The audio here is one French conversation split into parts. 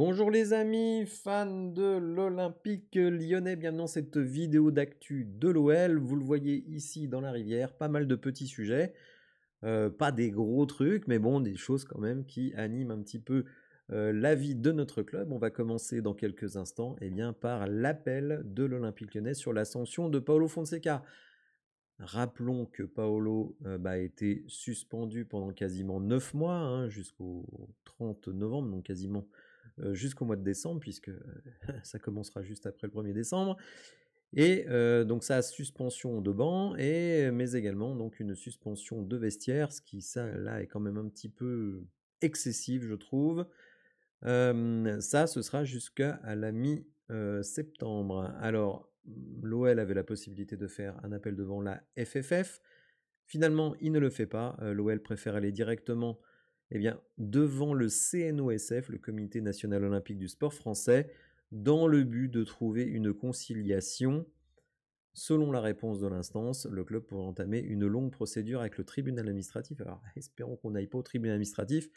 Bonjour les amis, fans de l'Olympique lyonnais, bienvenue dans cette vidéo d'actu de l'OL. Vous le voyez ici dans la rivière, pas mal de petits sujets, pas des gros trucs, mais bon, des choses quand même qui animent un petit peu la vie de notre club. On va commencer dans quelques instants par l'appel de l'Olympique lyonnais sur la sanction de Paulo Fonseca. Rappelons que Paolo a été suspendu pendant quasiment 9 mois, hein, jusqu'au 30 novembre, donc quasiment jusqu'au mois de décembre, puisque ça commencera juste après le 1er décembre. Et donc ça, suspension de banc, mais également donc une suspension de vestiaire, ce qui, ça, là, est quand même un petit peu excessif, je trouve. Ça, ce sera jusqu'à la mi-septembre. Alors, l'OL avait la possibilité de faire un appel devant la FFF. Finalement, il ne le fait pas. L'OL préfère aller directement devant le CNOSF, le Comité national olympique du sport français, dans le but de trouver une conciliation. Selon la réponse de l'instance, le club pourrait entamer une longue procédure avec le tribunal administratif. Alors, espérons qu'on n'aille pas au tribunal administratif,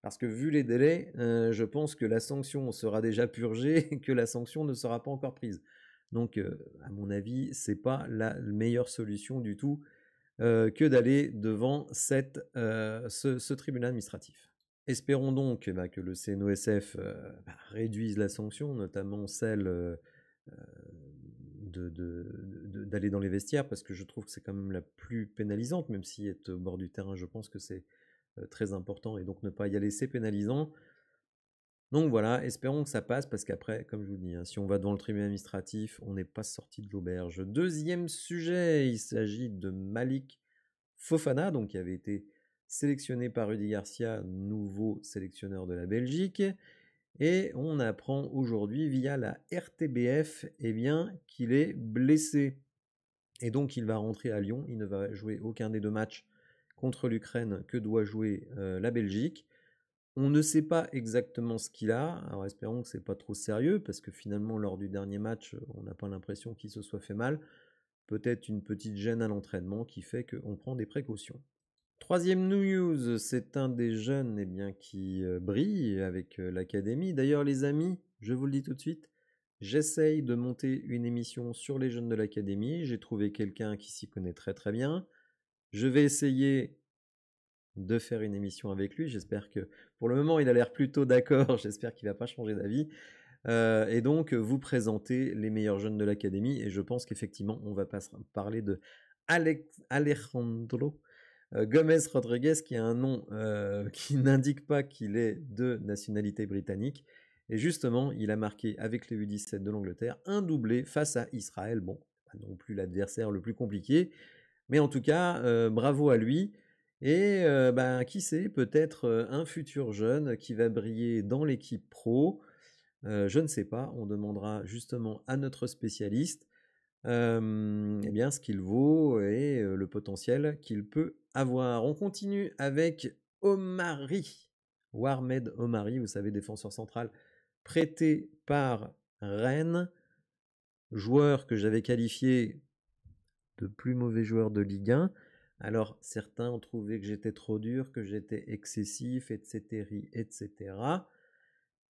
parce que vu les délais, je pense que la sanction sera déjà purgée et que la sanction ne sera pas encore prise. Donc, à mon avis, c'est pas la meilleure solution du tout que d'aller devant ce tribunal administratif. Espérons donc que le CNOSF réduise la sanction, notamment celle d'aller dans les vestiaires, parce que je trouve que c'est quand même la plus pénalisante, même si être au bord du terrain, je pense que c'est très important, et donc ne pas y aller, c'est pénalisant. Donc voilà, espérons que ça passe, parce qu'après, comme je vous dis, hein, si on va devant le tribunal administratif, on n'est pas sorti de l'auberge. Deuxième sujet, il s'agit de Malik Fofana, donc qui avait été sélectionné par Rudy Garcia, nouveau sélectionneur de la Belgique. Et on apprend aujourd'hui via la RTBF qu'il est blessé. Et donc il va rentrer à Lyon, il ne va jouer aucun des deux matchs contre l'Ukraine que doit jouer la Belgique. On ne sait pas exactement ce qu'il a, alors espérons que c'est pas trop sérieux, parce que finalement lors du dernier match, on n'a pas l'impression qu'il se soit fait mal. Peut-être une petite gêne à l'entraînement qui fait qu'on prend des précautions. Troisième news, c'est un des jeunes qui brille avec l'académie. D'ailleurs les amis, je vous le dis tout de suite, j'essaye de monter une émission sur les jeunes de l'académie. J'ai trouvé quelqu'un qui s'y connaît très très bien. Je vais essayer de faire une émission avec lui. J'espère que, pour le moment, il a l'air plutôt d'accord. J'espère qu'il ne va pas changer d'avis. Et donc, vous présenter les meilleurs jeunes de l'académie. Et je pense qu'effectivement, on va parler de Alejandro Gomez Rodriguez, qui a un nom qui n'indique pas qu'il est de nationalité britannique. Et justement, il a marqué avec les U17 de l'Angleterre un doublé face à Israël. Bon, pas non plus l'adversaire le plus compliqué, mais en tout cas, bravo à lui. Et qui sait, peut-être un futur jeune qui va briller dans l'équipe pro. Je ne sais pas, on demandera justement à notre spécialiste ce qu'il vaut et le potentiel qu'il peut avoir. On continue avec Omari, Warmed Omari, vous savez, défenseur central, prêté par Rennes, joueur que j'avais qualifié de plus mauvais joueur de Ligue 1. Alors, certains ont trouvé que j'étais trop dur, que j'étais excessif, etc., etc.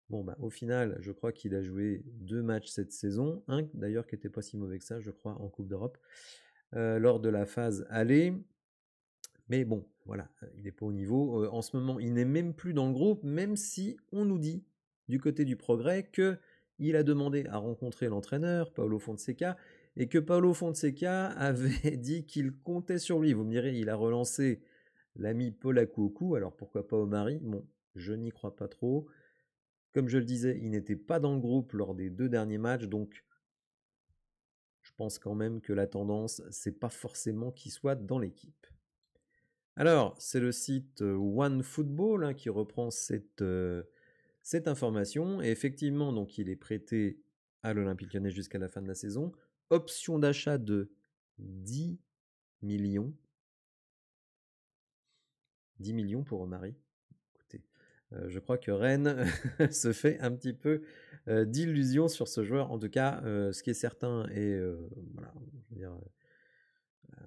Bon, au final, je crois qu'il a joué 2 matchs cette saison, un d'ailleurs qui n'était pas si mauvais que ça, je crois, en Coupe d'Europe, lors de la phase aller. Mais bon, voilà, il n'est pas au niveau. En ce moment, il n'est même plus dans le groupe, même si on nous dit, du côté du Progrès, qu'il a demandé à rencontrer l'entraîneur, Paulo Fonseca, et que Paulo Fonseca avait dit qu'il comptait sur lui. Vous me direz, il a relancé l'ami Paul Akoukou, alors pourquoi pas Omari? Bon, je n'y crois pas trop. Comme je le disais, il n'était pas dans le groupe lors des 2 derniers matchs, donc je pense quand même que la tendance, c'est pas forcément qu'il soit dans l'équipe. Alors, c'est le site OneFootball qui reprend cette information. Et effectivement, donc, il est prêté à l'Olympique Lyonnais jusqu'à la fin de la saison. Option d'achat de 10 millions. 10 millions pour Omari. Écoutez, je crois que Rennes se fait un petit peu d'illusions sur ce joueur. En tout cas, ce qui est certain, et voilà, je veux dire,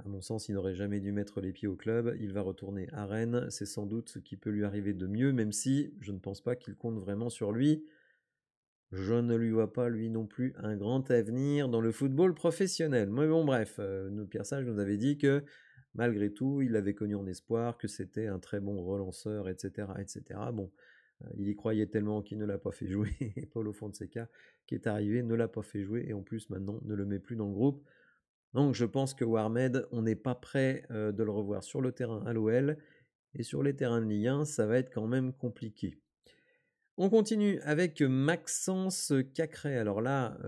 à mon sens, il n'aurait jamais dû mettre les pieds au club. Il va retourner à Rennes. C'est sans doute ce qui peut lui arriver de mieux, même si je ne pense pas qu'il compte vraiment sur lui. je ne lui vois pas, lui non plus, un grand avenir dans le football professionnel. Mais bon, bref, Pierre Sage nous avait dit que, malgré tout, il l'avait connu en espoir, que c'était un très bon relanceur, etc. etc. Bon, il y croyait tellement qu'il ne l'a pas fait jouer, et Paulo Fonseca, qui est arrivé, ne l'a pas fait jouer, et en plus, maintenant, ne le met plus dans le groupe. Donc, je pense que Warmed, on n'est pas prêt de le revoir sur le terrain à l'OL, et sur les terrains de Ligue 1, ça va être quand même compliqué. On continue avec Maxence Cacré. Alors là,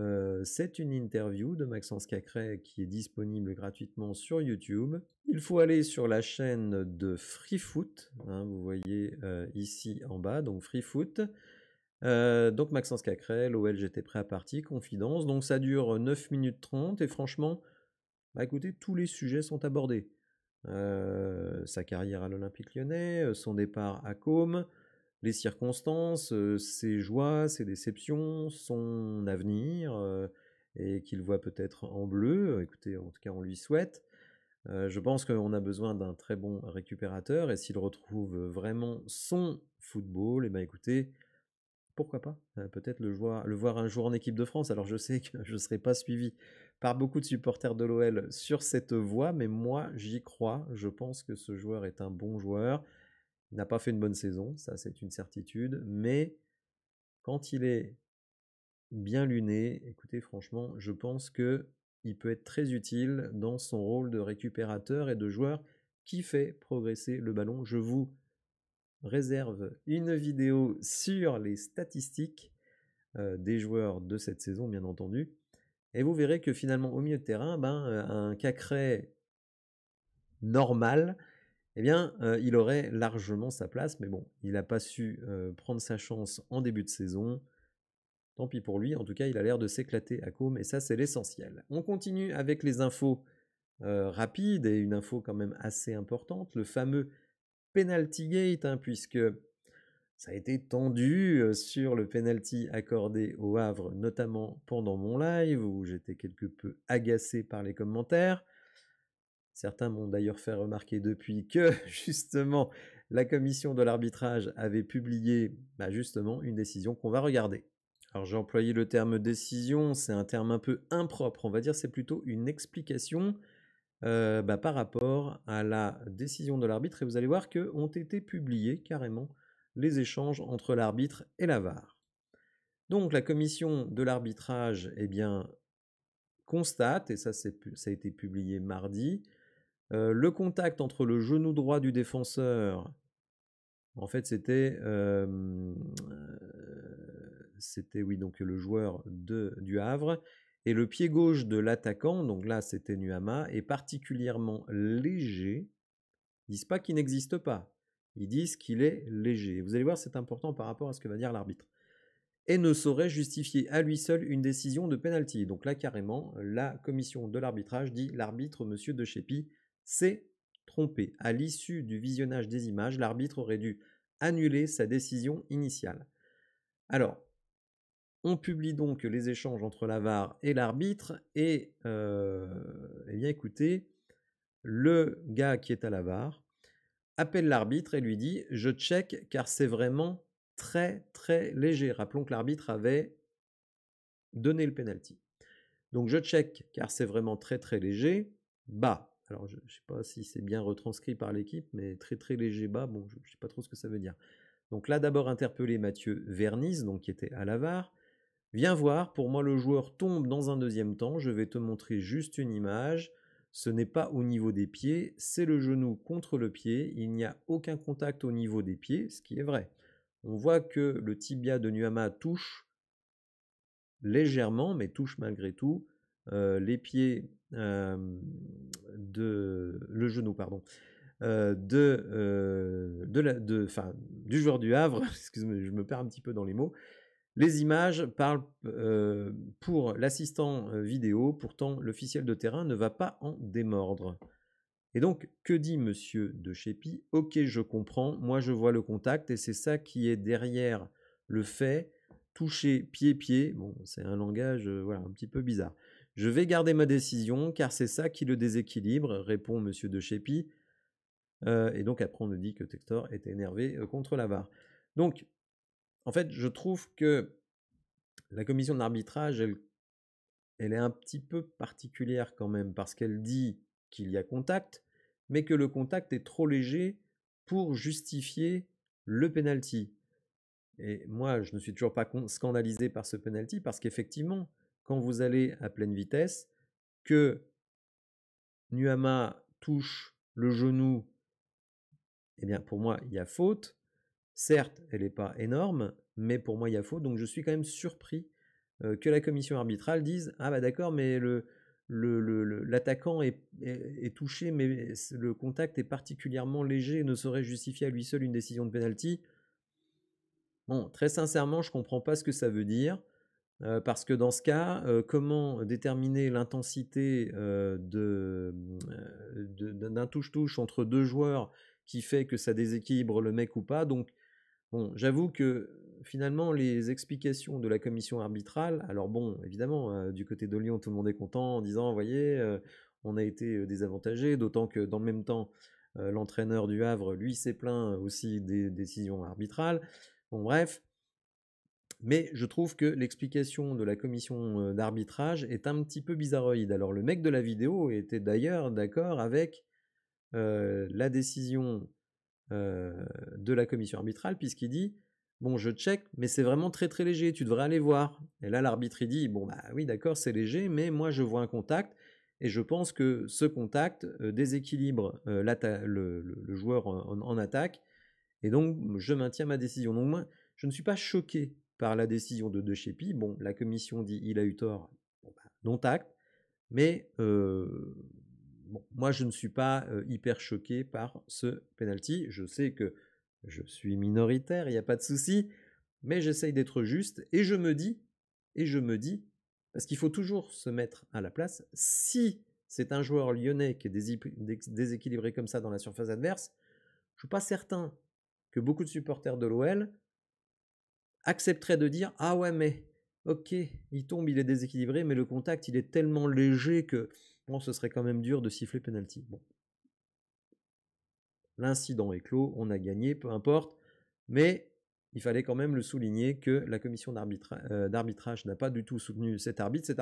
c'est une interview de Maxence Cacré qui est disponible gratuitement sur YouTube. Il faut aller sur la chaîne de FreeFoot, hein, vous voyez ici en bas, donc FreeFoot. Donc Maxence Cacré, l'OL j'étais prêt à partir, confidence. Donc ça dure 9 minutes 30 et franchement, bah écoutez, tous les sujets sont abordés. Sa carrière à l'Olympique Lyonnais, son départ à Côme, les circonstances, ses joies, ses déceptions, son avenir, et qu'il voit peut-être en bleu. Écoutez, en tout cas, on lui souhaite. Je pense qu'on a besoin d'un très bon récupérateur, et s'il retrouve vraiment son football, et ben écoutez, pourquoi pas peut-être le voir un jour en équipe de France. Alors je sais que je ne serai pas suivi par beaucoup de supporters de l'OL sur cette voie, mais moi j'y crois. Je pense que ce joueur est un bon joueur. Il n'a pas fait une bonne saison, ça c'est une certitude, mais quand il est bien luné, écoutez franchement, je pense que il peut être très utile dans son rôle de récupérateur et de joueur qui fait progresser le ballon. Je vous réserve une vidéo sur les statistiques des joueurs de cette saison, bien entendu, et vous verrez que finalement au milieu de terrain, un Cacré normal, eh bien, il aurait largement sa place, mais bon, il n'a pas su prendre sa chance en début de saison. Tant pis pour lui, en tout cas, il a l'air de s'éclater à Côme, et ça, c'est l'essentiel. On continue avec les infos rapides, et une info quand même assez importante, le fameux penalty gate, hein, puisque ça a été tendu sur le penalty accordé au Havre, notamment pendant mon live, où j'étais quelque peu agacé par les commentaires. Certains m'ont d'ailleurs fait remarquer depuis que, justement, la commission de l'arbitrage avait publié justement une décision qu'on va regarder. Alors j'ai employé le terme décision, c'est un terme un peu impropre, on va dire c'est plutôt une explication par rapport à la décision de l'arbitre, et vous allez voir que ont été publiés carrément les échanges entre l'arbitre et la VAR. Donc la commission de l'arbitrage constate, et ça a été publié mardi, le contact entre le genou droit du défenseur, en fait c'était donc le joueur du Havre, et le pied gauche de l'attaquant, donc là c'était Nuama, est particulièrement léger. Ils disent pas qu'il n'existe pas, ils disent qu'il est léger. Vous allez voir, c'est important par rapport à ce que va dire l'arbitre. Et ne saurait justifier à lui seul une décision de pénalty. Donc là, carrément, la commission de l'arbitrage dit l'arbitre, monsieur De Chépy, s'est trompé. À l'issue du visionnage des images, l'arbitre aurait dû annuler sa décision initiale. Alors, on publie donc les échanges entre la VAR et l'arbitre, et écoutez, le gars qui est à la VAR appelle l'arbitre et lui dit « Je check car c'est vraiment très très léger ». Rappelons que l'arbitre avait donné le penalty. Donc je check car c'est vraiment très très léger, bas. Alors je ne sais pas si c'est bien retranscrit par l'équipe, mais très très léger bas, bon je ne sais pas trop ce que ça veut dire. Donc là d'abord interpellé Mathieu Vernis, donc qui était à la VAR. Viens voir, pour moi le joueur tombe dans un deuxième temps, je vais te montrer juste une image. Ce n'est pas au niveau des pieds, c'est le genou contre le pied, il n'y a aucun contact au niveau des pieds, ce qui est vrai. On voit que le tibia de Nuama touche légèrement, mais touche malgré tout les pieds le genou, pardon, du joueur du Havre. Excusez-moi, je me perds un petit peu dans les mots. Les images parlent pour l'assistant vidéo, pourtant l'officiel de terrain ne va pas en démordre. Et donc, que dit monsieur De Chépy? Ok, je comprends, moi je vois le contact, et c'est ça qui est derrière le fait, toucher pied-pied, bon, c'est un langage un petit peu bizarre. Je vais garder ma décision, car c'est ça qui le déséquilibre, répond monsieur De Chépy. Et donc après on nous dit que Textor était énervé contre la VAR. Donc, en fait, je trouve que La commission d'arbitrage, elle est un petit peu particulière quand même, parce qu'elle dit qu'il y a contact, mais que le contact est trop léger pour justifier le penalty. Et moi, je ne suis toujours pas scandalisé par ce penalty, parce qu'effectivement, quand vous allez à pleine vitesse, que Nuama touche le genou, eh bien pour moi, il y a faute. Certes, elle n'est pas énorme, mais pour moi, il y a faute. Donc je suis quand même surpris que la commission arbitrale dise « Ah bah d'accord, mais l'attaquant est touché, mais le contact est particulièrement léger et ne saurait justifier à lui seul une décision de penalty. » Bon, très sincèrement, je ne comprends pas ce que ça veut dire. Parce que dans ce cas, comment déterminer l'intensité d'un touche-touche entre deux joueurs qui fait que ça déséquilibre le mec ou pas. Donc, bon, j'avoue que finalement, les explications de la commission arbitrale, alors bon, évidemment, du côté de Lyon, tout le monde est content en disant, vous voyez, on a été désavantagé, d'autant que dans le même temps, l'entraîneur du Havre, lui, s'est plaint aussi des décisions arbitrales. Bon, bref. Mais je trouve que l'explication de la commission d'arbitrage est un petit peu bizarroïde. Alors le mec de la vidéo était d'ailleurs d'accord avec la décision de la commission arbitrale, puisqu'il dit « Bon, je check, mais c'est vraiment très très léger, tu devrais aller voir. » Et là, l'arbitre, il dit « Bon, bah oui, d'accord, c'est léger, mais moi, je vois un contact, et je pense que ce contact déséquilibre le joueur en attaque, et donc je maintiens ma décision. » Donc moi, je ne suis pas choqué par la décision de Chepi. Bon, la commission dit il a eu tort, bon, bah, dont acte, mais bon, moi je ne suis pas hyper choqué par ce penalty. Je sais que je suis minoritaire, il n'y a pas de souci, mais j'essaye d'être juste et je me dis, parce qu'il faut toujours se mettre à la place, si c'est un joueur lyonnais qui est déséquilibré comme ça dans la surface adverse, je ne suis pas certain que beaucoup de supporters de l'OL accepteraient de dire « Ah ouais, mais ok, il tombe, il est déséquilibré, mais le contact, il est tellement léger que bon, ce serait quand même dur de siffler penalty. » Bon. L'incident est clos, on a gagné, peu importe, mais il fallait quand même le souligner que la commission d'arbitrage n'a pas du tout soutenu cet arbitre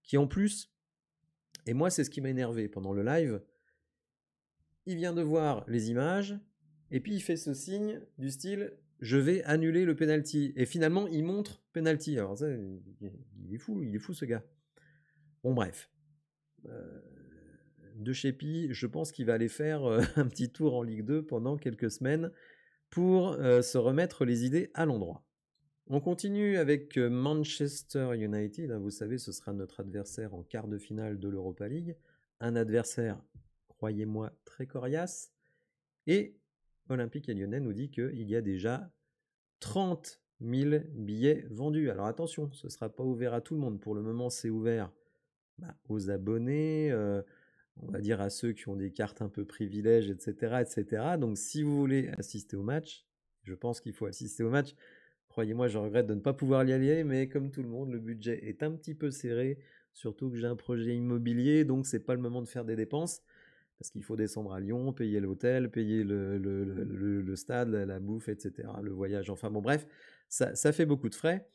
qui en plus, et moi c'est ce qui m'a énervé pendant le live, il vient de voir les images, et puis il fait ce signe du style « je vais annuler le penalty ». Et finalement, il montre penalty. Alors ça, il est fou ce gars. Bon bref. De Chepi, je pense qu'il va aller faire un petit tour en Ligue 2 pendant quelques semaines pour se remettre les idées à l'endroit. On continue avec Manchester United. Vous savez, ce sera notre adversaire en quart de finale de l'Europa League. Un adversaire, croyez-moi, très coriace. Et Olympique Lyonnais nous dit qu'il y a déjà 30 000 billets vendus. Alors attention, ce ne sera pas ouvert à tout le monde. Pour le moment, c'est ouvert aux abonnés, on va dire à ceux qui ont des cartes un peu privilèges, etc., etc. Donc si vous voulez assister au match, je pense qu'il faut assister au match. Croyez-moi, je regrette de ne pas pouvoir y aller, mais comme tout le monde, le budget est un petit peu serré, surtout que j'ai un projet immobilier, donc c'est pas le moment de faire des dépenses, parce qu'il faut descendre à Lyon, payer l'hôtel, payer le stade, la bouffe, etc., le voyage, enfin bon bref, ça fait beaucoup de frais.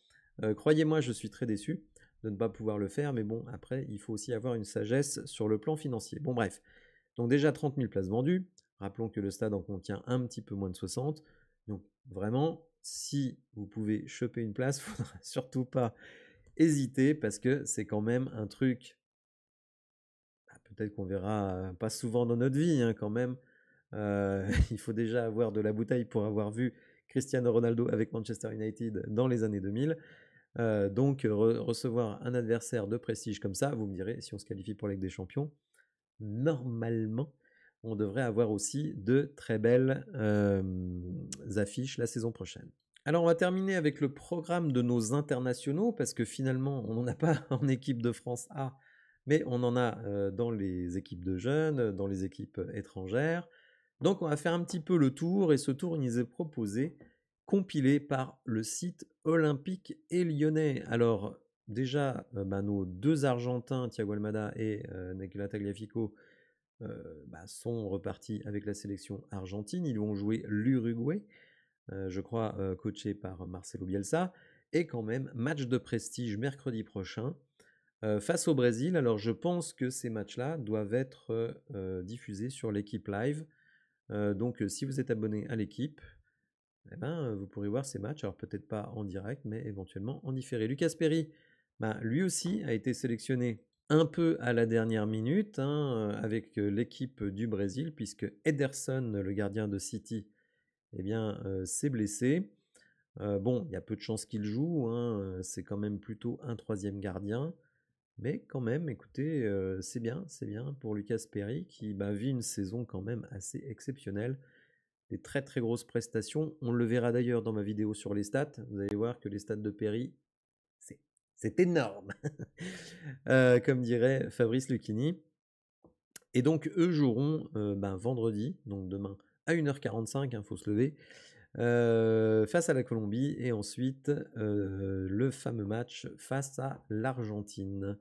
Croyez-moi, je suis très déçu de ne pas pouvoir le faire, mais bon, après, il faut aussi avoir une sagesse sur le plan financier. Bon bref, donc déjà 30 000 places vendues, rappelons que le stade en contient un petit peu moins de 60, donc vraiment, si vous pouvez choper une place, il ne faudra surtout pas hésiter, parce que c'est quand même un truc, peut-être qu'on verra pas souvent dans notre vie quand même. Il faut déjà avoir de la bouteille pour avoir vu Cristiano Ronaldo avec Manchester United dans les années 2000. Donc recevoir un adversaire de prestige comme ça, vous me direz, si on se qualifie pour la Ligue des Champions, normalement, on devrait avoir aussi de très belles affiches la saison prochaine. Alors on va terminer avec le programme de nos internationaux, parce que finalement on n'en a pas en équipe de France A, mais on en a dans les équipes de jeunes, dans les équipes étrangères. Donc on va faire un petit peu le tour, et ce tour il nous est proposé, compilé par le site Olympique et Lyonnais. Alors déjà, nos deux Argentins, Thiago Almada et Nicolas Tagliafico, sont repartis avec la sélection argentine. Ils vont jouer l'Uruguay, je crois coaché par Marcelo Bielsa. Et quand même, match de prestige mercredi prochain face au Brésil. Alors je pense que ces matchs-là doivent être diffusés sur l'équipe live. Donc si vous êtes abonné à l'équipe, eh ben, vous pourrez voir ces matchs. Alors peut-être pas en direct, mais éventuellement en différé. Lucas Perry, bah, lui aussi a été sélectionné un peu à la dernière minute avec l'équipe du Brésil, puisque Ederson, le gardien de City, eh bien, s'est blessé. Bon, il y a peu de chances qu'il joue, c'est quand même plutôt un troisième gardien. Mais quand même, écoutez, c'est bien pour Lucas Perry qui vit une saison quand même assez exceptionnelle. Des très très grosses prestations. On le verra d'ailleurs dans ma vidéo sur les stats. Vous allez voir que les stats de Perry, c'est énorme, comme dirait Fabrice Lucchini. Et donc eux joueront vendredi, donc demain à 1h45, faut se lever, face à la Colombie, et ensuite le fameux match face à l'Argentine.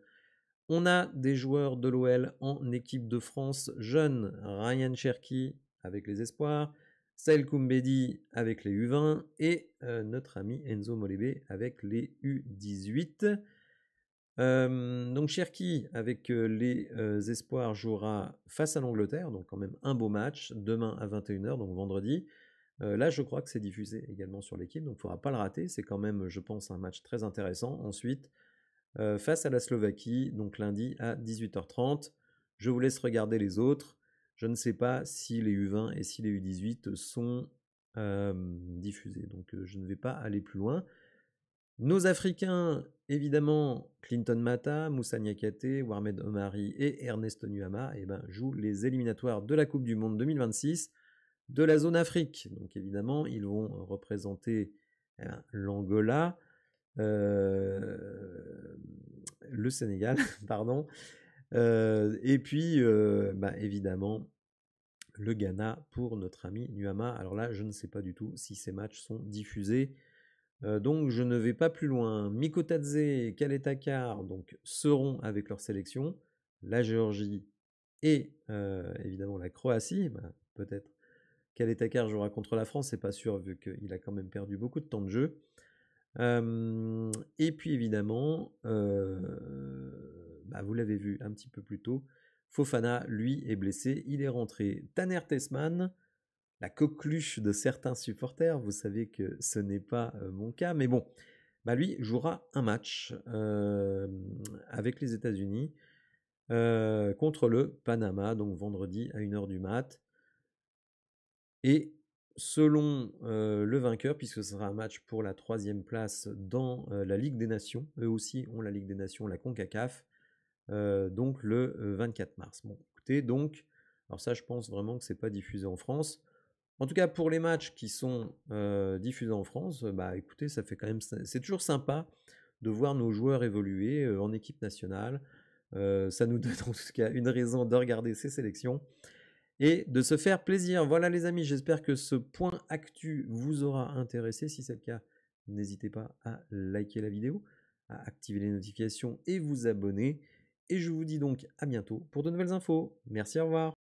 On a des joueurs de l'OL en équipe de France jeunes, Ryan Cherki avec les espoirs, Saïl Koumbedi avec les U20 et notre ami Enzo Molebe avec les U18. Donc Cherki avec les espoirs jouera face à l'Angleterre, donc quand même un beau match, demain à 21h, donc vendredi. Là, je crois que c'est diffusé également sur l'équipe, donc il ne faudra pas le rater. C'est quand même, je pense, un match très intéressant. Ensuite, face à la Slovaquie, donc lundi à 18h30. Je vous laisse regarder les autres. Je ne sais pas si les U20 et si les U18 sont diffusés, donc je ne vais pas aller plus loin. Nos Africains, évidemment, Clinton Mata, Moussa Niakate, Warmed Omari et Ernest Nuama, jouent les éliminatoires de la Coupe du Monde 2026 de la zone Afrique. Donc évidemment, ils vont représenter l'Angola, le Sénégal, pardon, et puis évidemment le Ghana pour notre ami Nuama. Alors là, je ne sais pas du tout si ces matchs sont diffusés. Donc je ne vais pas plus loin. Mikotadze et Kaletakar donc seront avec leur sélection. La Géorgie et évidemment la Croatie. Peut-être Kaletakar jouera contre la France, c'est pas sûr vu qu'il a quand même perdu beaucoup de temps de jeu. Et puis évidemment, vous l'avez vu un petit peu plus tôt, Fofana, lui, est blessé. Il est rentré. Taner Tessman, la coqueluche de certains supporters, vous savez que ce n'est pas mon cas, mais bon, lui jouera un match avec les États-Unis contre le Panama, donc vendredi à 1h du mat. Et selon le vainqueur, puisque ce sera un match pour la 3e place dans la Ligue des Nations, eux aussi ont la Ligue des Nations, la CONCACAF, donc le 24 mars. Bon, écoutez, donc, alors ça, je pense vraiment que c'est pas diffusé en France. En tout cas, pour les matchs qui sont diffusés en France, écoutez, ça fait quand même, c'est toujours sympa de voir nos joueurs évoluer en équipe nationale. Ça nous donne en tout cas une raison de regarder ces sélections et de se faire plaisir. Voilà les amis, j'espère que ce point actu vous aura intéressé. Si c'est le cas, n'hésitez pas à liker la vidéo, à activer les notifications et vous abonner. Et je vous dis donc à bientôt pour de nouvelles infos. Merci, au revoir.